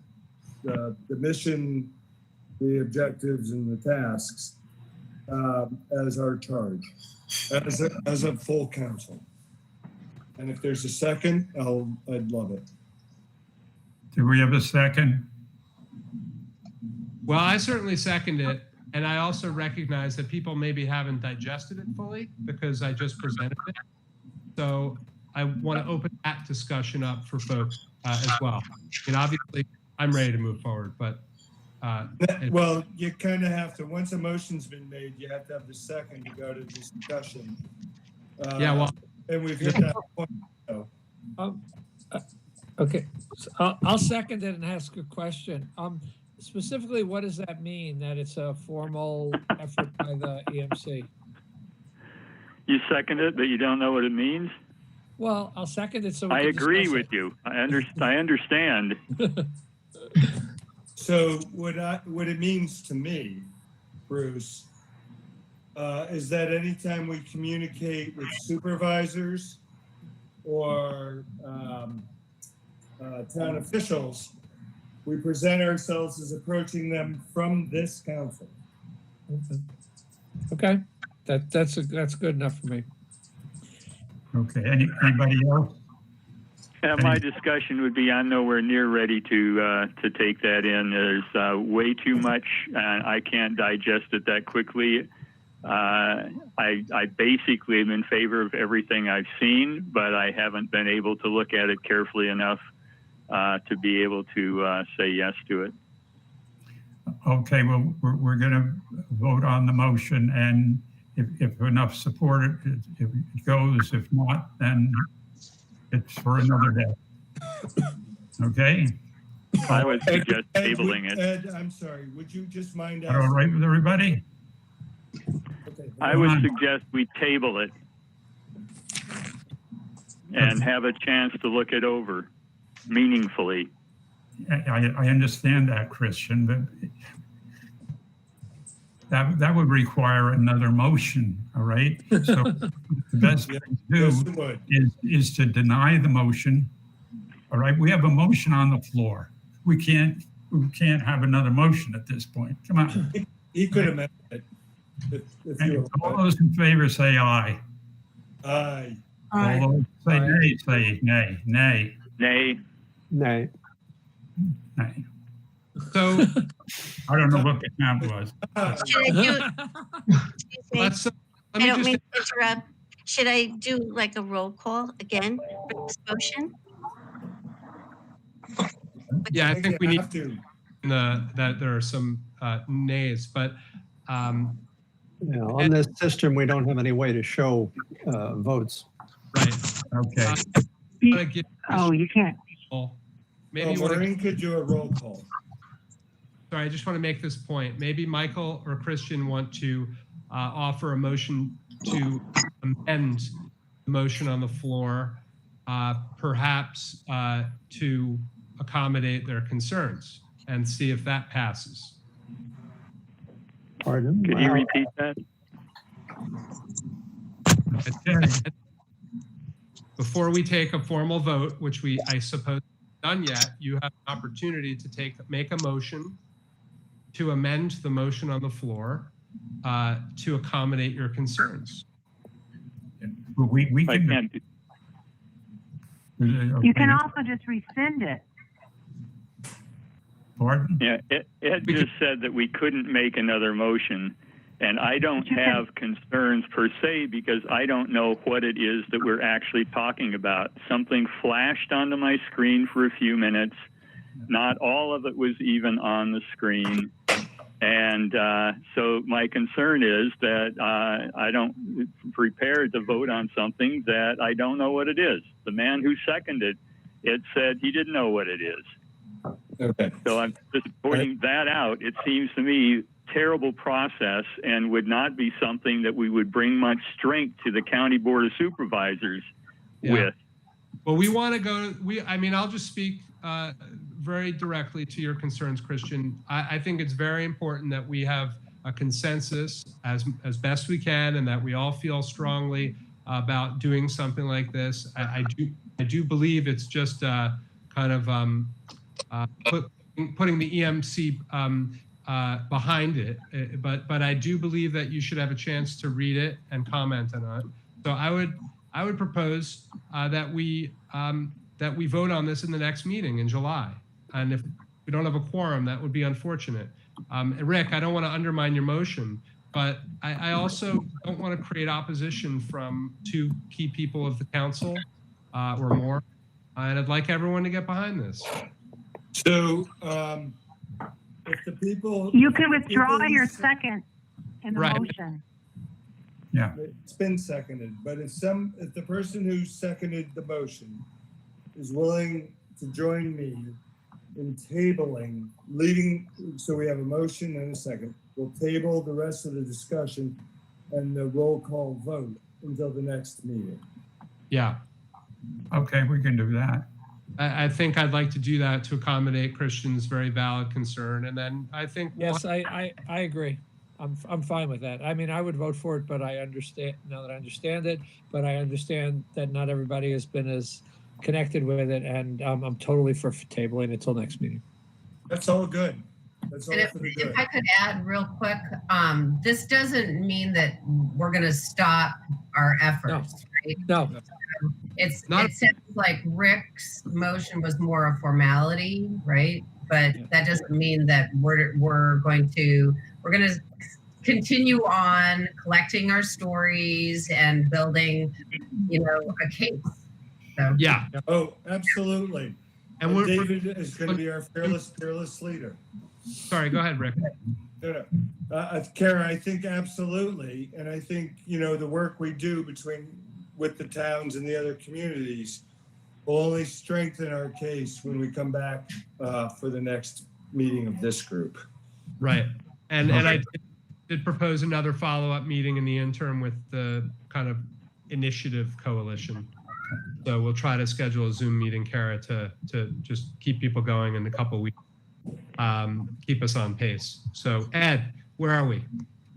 the mission, the objectives, and the tasks as our charge, as a full council. And if there's a second, I'd love it. Do we have a second? Well, I certainly second it. And I also recognize that people maybe haven't digested it fully because I just presented it. So I want to open that discussion up for folks as well. And obviously, I'm ready to move forward, but. Well, you kind of have to, once a motion's been made, you have to have the second to go to discussion. And we've hit that point. So. Okay, so I'll second it and ask a question. Specifically, what does that mean, that it's a formal effort by the EMC? You second it, but you don't know what it means? Well, I'll second it so we I can agree discuss with you. I understand. So what it means to me, Bruce, is that anytime we communicate with supervisors or town officials, we present ourselves as approaching them from this council. Okay, that's good enough for me. Okay, anybody else? My discussion would be I'm nowhere near ready to take that in. There's way too much. I can't digest it that quickly. I basically am in favor of everything I've seen, but I haven't been able to look at it carefully enough to be able to say yes to it. Okay, well, we're going to vote on the motion, and if enough support, it goes. If not, then it's for another day. Okay? I would suggest Ed, tabling it. Ed, I'm sorry, would you just mind All right with everybody? Okay. I would suggest we table it and have a chance to look it over meaningfully. I understand that, Christian, but that would require another motion, all right? So the best thing to do is to deny the motion, all right? We have a motion on the floor. We can't have another motion at this point. Come on. He could amend it. If you all those in favor say aye. Aye. All those say nay, say nay. Nay. Nay. Nay. Nay. So I don't know what the count was. Should I do? Excuse me. let's, let I me don't just, mean to interrupt. Should I do like a roll call again for this motion? yeah, I think we need have to. that there are some nays, but Yeah, on this system, we don't have any way to show votes. right. Okay. Wanna give Oh, you can't. people- Maybe you want to. Maureen could do a roll call. Sorry, I just want to make this point. Maybe Michael or Christian want to offer a motion to amend the motion on the floor, perhaps to accommodate their concerns and see if that passes. Pardon? Could you repeat that? Before we take a formal vote, which I suppose done yet, you have an opportunity to make a motion to amend the motion on the floor to accommodate your concerns. We I can. can't do. You can also just rescind it. Pardon? Yeah, Ed just said that we couldn't make another motion, and I don't have concerns per se because I don't know what it is that we're actually talking about. Something flashed onto my screen for a few minutes. Not all of it was even on the screen. And so my concern is that I don't prepare to vote on something that I don't know what it is. The man who seconded it said he didn't know what it is. Okay. So I'm just pointing that out. It seems to me terrible process and would not be something that we would bring much strength to the County Board of Supervisors with. Well, we want to go, I mean, I'll just speak very directly to your concerns, Christian. I think it's very important that we have a consensus as best we can and that we all feel strongly about doing something like this. I do believe it's just kind of putting the EMC behind it, but I do believe that you should have a chance to read it and comment on it. So I would propose that we vote on this in the next meeting in July. And if we don't have a quorum, that would be unfortunate. Rick, I don't want to undermine your motion, but I also don't want to create opposition from two key people of the council or more. And I'd like everyone to get behind this. So if the people. You can withdraw your second in the Right. motion. Yeah. It's been seconded, but if the person who seconded the motion is willing to join me in tabling, so we have a motion and a second, we'll table the rest of the discussion and the roll call vote until the next meeting. Yeah, Okay, we can do that. I think I'd like to do that to accommodate Christian's very valid concern. And then I think Yes, I agree. I'm fine with that. I mean, I would vote for it, but I understand now that I understand it, but I understand that not everybody has been as connected with it, and I'm totally for tabling until next meeting. That's all good. That's all And for the good. if I could add real quick, this doesn't mean that we're going to stop our efforts, right? No, It sounds like Rick's motion was more a formality, right? But that doesn't mean that we're going to continue on collecting our stories and building, a case. So yeah. Oh, absolutely. And David is going to be our fearless leader. Sorry, go ahead, Rick. Kara, I think absolutely. And I think, the work we do with the towns and the other communities will only strengthen our case when we come back for the next meeting of this group. Right. And I did propose another follow-up meeting in the interim with the kind of initiative coalition. So we'll try to schedule a Zoom meeting, Kara, to just keep people going in a couple of weeks, keep us on pace. So Ed, where are we?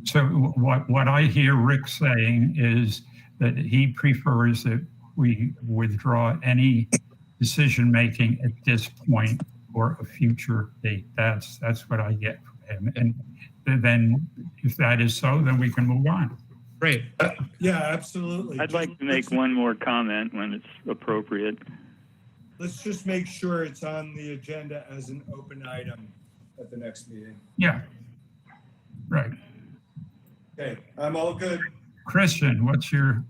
So what I hear Rick saying is that he prefers that we withdraw any decision-making at this point for a future date. That's what I get from him. And then if that is so, then we can move on. Great. Yeah, absolutely. I'd like to make one more comment when it's appropriate. Let's just make sure it's on the agenda as an open item at the next meeting. Yeah. Right. Okay, I'm all good. Christian, what's your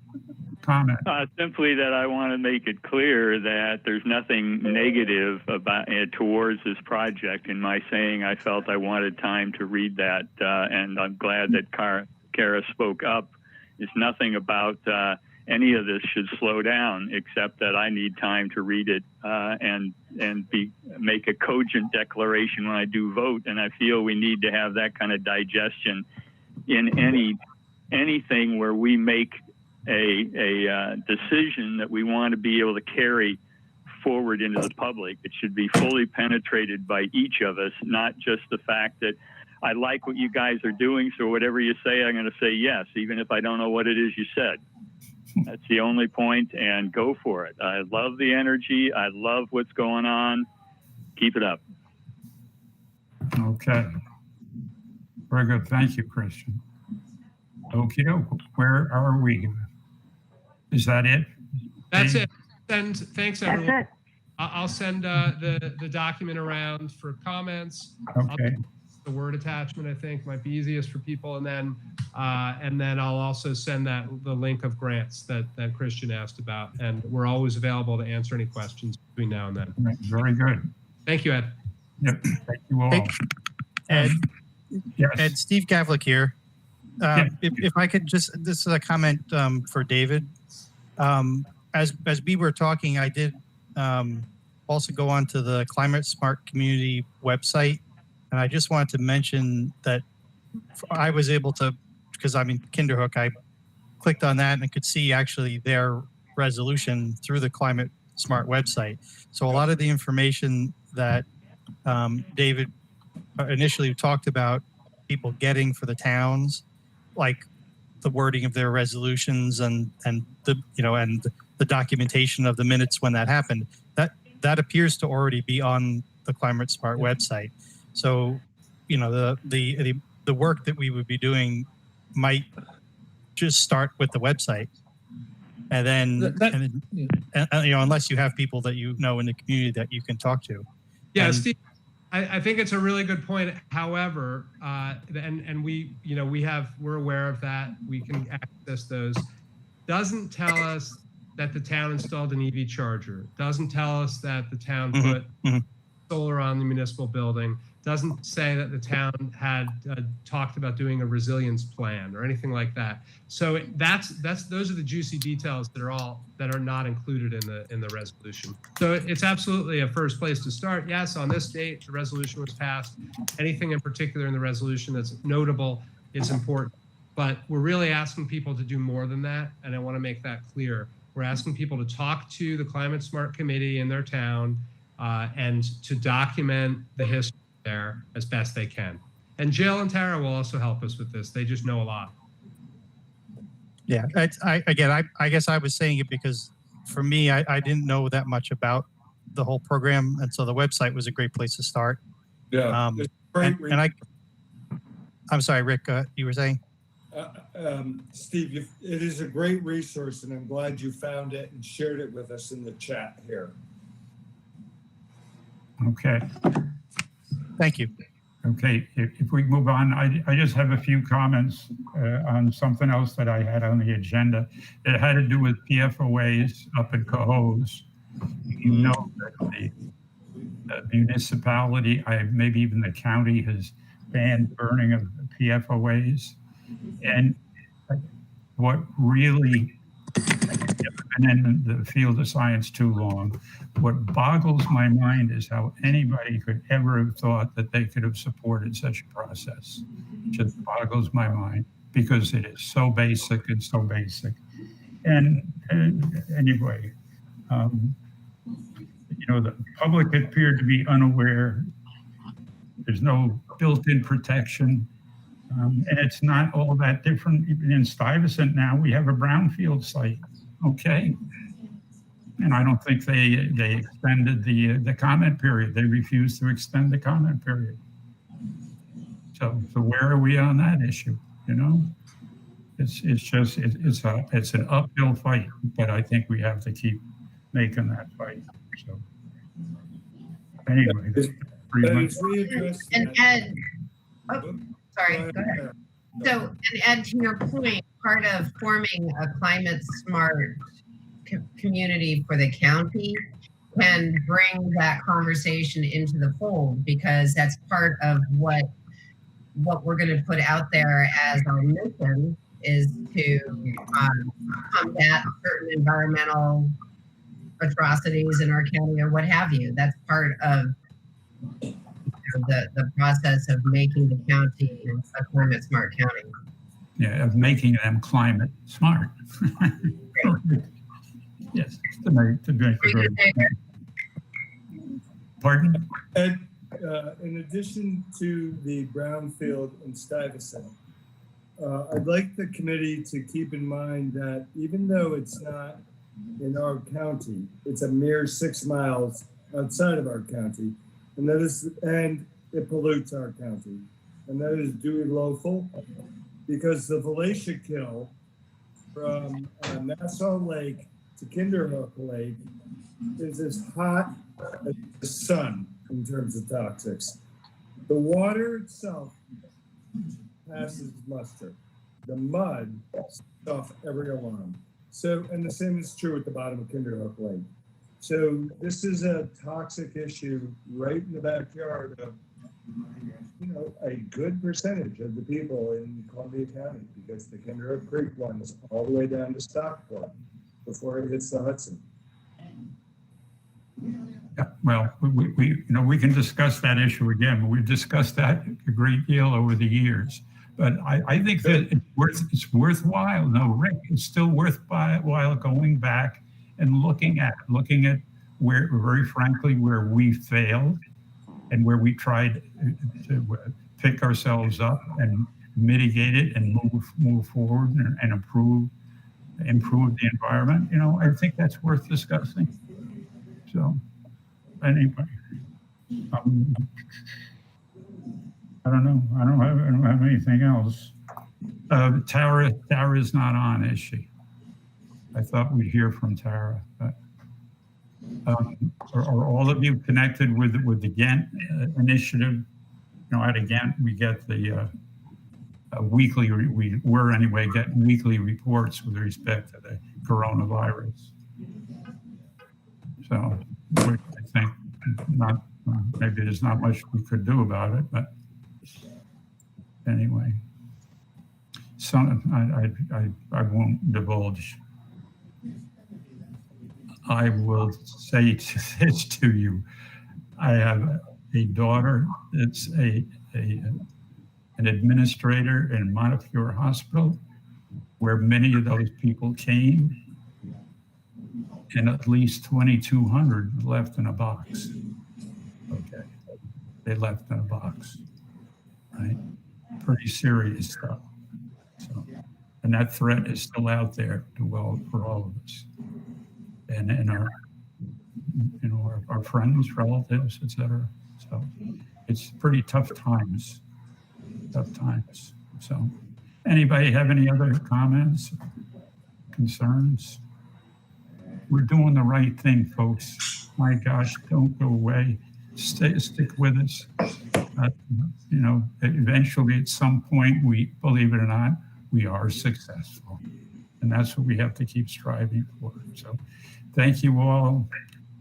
comment? Simply that I want to make it clear that there's nothing negative about towards this project in my saying I felt I wanted time to read that, and I'm glad that Kara spoke up. It's nothing about any of this should slow down, except that I need time to read it and make a cogent declaration when I do vote. And I feel we need to have that kind of digestion in anything where we make a decision that we want to be able to carry forward into the public. It should be fully penetrated by each of us, not just the fact that I like what you guys are doing, so whatever you say, I'm going to say yes, even if I don't know what it is you said. That's the only point, and go for it. I love the energy. I love what's going on. Keep it up. Okay. Very good. Thank you, Christian. Okay, where are we? Is that it? That's it. Thanks, everyone. That's it. I'll send the document around for comments. Okay. The Word attachment, I think, might be easiest for people, and then I'll also send the link of grants that Christian asked about, and we're always available to answer any questions between now and then. Right, very good. Thank you, Ed. Yep. Thank you all. Ed, Yes. Ed, Steve Gavlik here. If I could just, this is a comment for David. As we were talking, I did also go on to the Climate Smart Community website. And I just wanted to mention that I was able to, because I'm in Kinderhook, I clicked on that and could see actually their resolution through the Climate Smart website. So a lot of the information that David initially talked about people getting for the towns, like the wording of their resolutions and the documentation of the minutes when that happened, that appears to already be on the Climate Smart website. So, the work that we would be doing might just start with the website, and then unless you have people that in the community that you can talk to. Yeah, Steve, I think it's a really good point. However, and we're aware of that. We can access those. Doesn't tell us that the town installed an EV charger. Doesn't tell us that the town put solar on the municipal building. Doesn't say that the town had talked about doing a resilience plan or anything like that. So those are the juicy details that are not included in the resolution. So it's absolutely a first place to start. Yes, on this date the resolution was passed. Anything in particular in the resolution that's notable is important. But we're really asking people to do more than that, and I want to make that clear. We're asking people to talk to the Climate Smart Committee in their town and to document the history there as best they can. And Jill and Tara will also help us with this. They just know a lot. Yeah, I guess I was saying it because for me, I didn't know that much about the whole program, and so the website was a great place to start. Yeah. I'm sorry, Rick, you were saying? Steve, it is a great resource, and I'm glad you found it and shared it with us in the chat here. Okay. Thank you. Okay, if we move on, I just have a few comments on something else that I had on the agenda. It had to do with PFOAs up in Cohoes. You know that municipality, maybe even the county has banned burning of PFOAs. And what really, I've been in the field of science too long, what boggles my mind is how anybody could ever have thought that they could have supported such a process. It just boggles my mind because it is so basic and so basic. And anyway, the public appeared to be unaware. There's no built-in protection. And it's not all that different. In Stuyvesant now, we have a brownfield site, okay? And I don't think they extended the comment period. They refused to extend the comment period. So where are we on that issue, It's an uphill fight, but I think we have to keep making that fight. So anyway, that's pretty much. And Ed, sorry, go ahead. So, and Ed, to your point, part of forming a climate smart community for the county can bring that conversation into the fold, because that's part of what we're going to put out there as our mission is to combat certain environmental atrocities in our county or what have you. That's part of the process of making the county a climate smart county. Yeah, of making them climate smart. Yes, to make Pardon? And in addition to the brownfield in Stuyvesant, I'd like the committee to keep in mind that even though it's not in our county, it's a mere 6 miles outside of our county, and it pollutes our county, and that is Dewey Local, because the Valatia kill from Nassau Lake to Kinderhook Lake is as hot as the sun in terms of toxics. The water itself passes muster. The mud sets off every alarm. So, and the same is true at the bottom of Kinderhook Lake. So this is a toxic issue right in the backyard of, a good percentage of the people in Columbia County, because the Kinderhook Creek runs all the way down to Stockport before it hits the Hudson. Yeah, well, we can discuss that issue again. We've discussed that a great deal over the years. But I think that it's worthwhile. No, Rick, it's still worthwhile going back and looking at where, very frankly, where we failed and where we tried to pick ourselves up and mitigate it and move forward and improve the environment. I think that's worth discussing. So anyway, I don't know. I don't have anything else. Tara is not on, is she? I thought we'd hear from Tara. But, are all of you connected with the Ghent initiative? At Ghent, we get the weekly. We're anyway getting weekly reports with respect to the coronavirus. So I think not. Maybe there's not much we could do about it, but anyway. So I won't divulge. I will say this to you. I have a daughter that's an administrator in Montefiore Hospital, where many of those people came, and at least 2,200 left in a box. Okay, they left in a box, right? Pretty serious stuff. So, and that threat is still out there for all of us, and our friends, relatives, etc. So it's pretty tough times. So anybody have any other comments, concerns? We're doing the right thing, folks. My gosh, don't go away. Stick with us. Eventually at some point, we, believe it or not, we are successful. And that's what we have to keep striving for. So thank you all.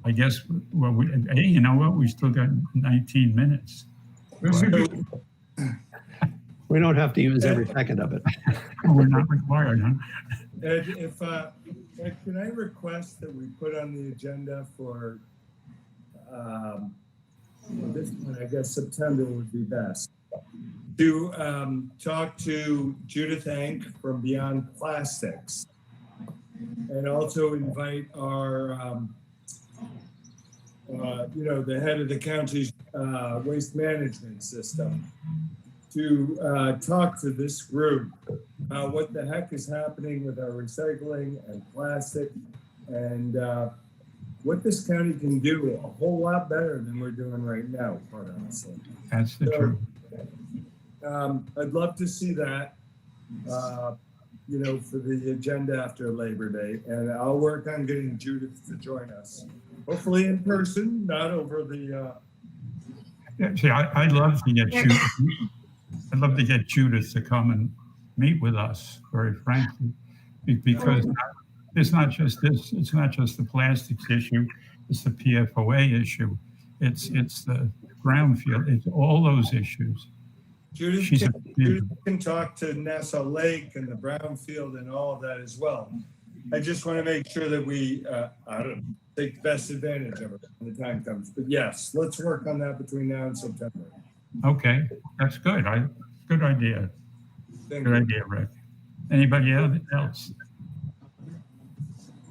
I guess, well, hey, you know what? We still got 19 minutes. We don't have to use every second of it. We're not required, huh? Ed, Ed, can I request that we put on the agenda for this one, I guess September would be best, to talk to Judith Hank from Beyond Plastics, and also invite our, the head of the county's waste management system to talk to this group about what the heck is happening with our recycling and plastic, and what this county can do a whole lot better than we're doing right now, quite honestly. That's the truth. I'd love to see that, for the agenda after Labor Day, and I'll work on getting Judith to join us, hopefully in person, not over the. Yeah, see, I'd love to get Judith. I'd love to get Judith to come and meet with us, very frankly, because it's not just this. It's not just the plastics issue. It's the PFOA issue. It's the brownfield. It's all those issues. Judith can talk to Nassau Lake and the brownfield and all of that as well. I just want to make sure that we, take the best advantage of it when the time comes. But yes, let's work on that between now and September. Okay, that's good. Good idea. Good idea, Rick. Anybody else?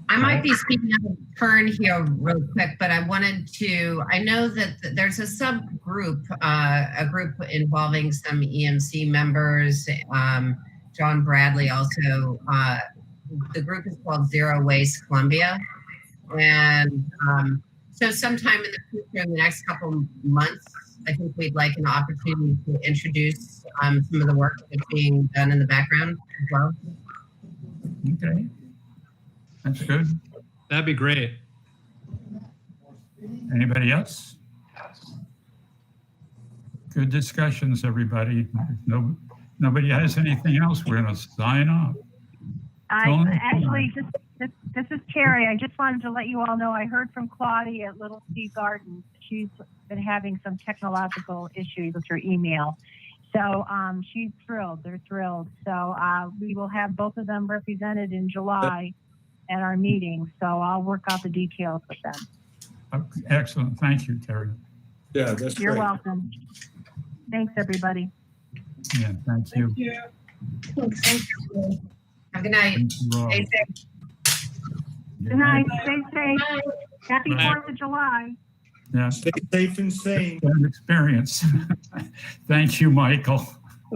I might be speaking out of turn here real quick, but I know that there's a subgroup, a group involving some EMC members, John Bradley also, the group is called Zero Waste Columbia. And so sometime in the future, in the next couple of months, I think we'd like an opportunity to introduce some of the work that's being done in the background as well. Okay. That's good. That'd be great. Anybody else? Good discussions, everybody. Nobody has anything else. We're going to sign off. This is Terry. I just wanted to let you all know I heard from Claudia at Little Sea Gardens. She's been having some technological issues with her email. So she's thrilled. They're thrilled. So we will have both of them represented in July at our meeting. So I'll work out the details with them. Excellent. Thank you, Terry. Yeah, that's You're great. welcome. Thanks, everybody. Yeah, thank you. Thank you. Have a good night. Stay safe. Good night. Stay safe. Happy 4th of July. Yeah. Stay safe and sane. Experience. Thank you, Michael.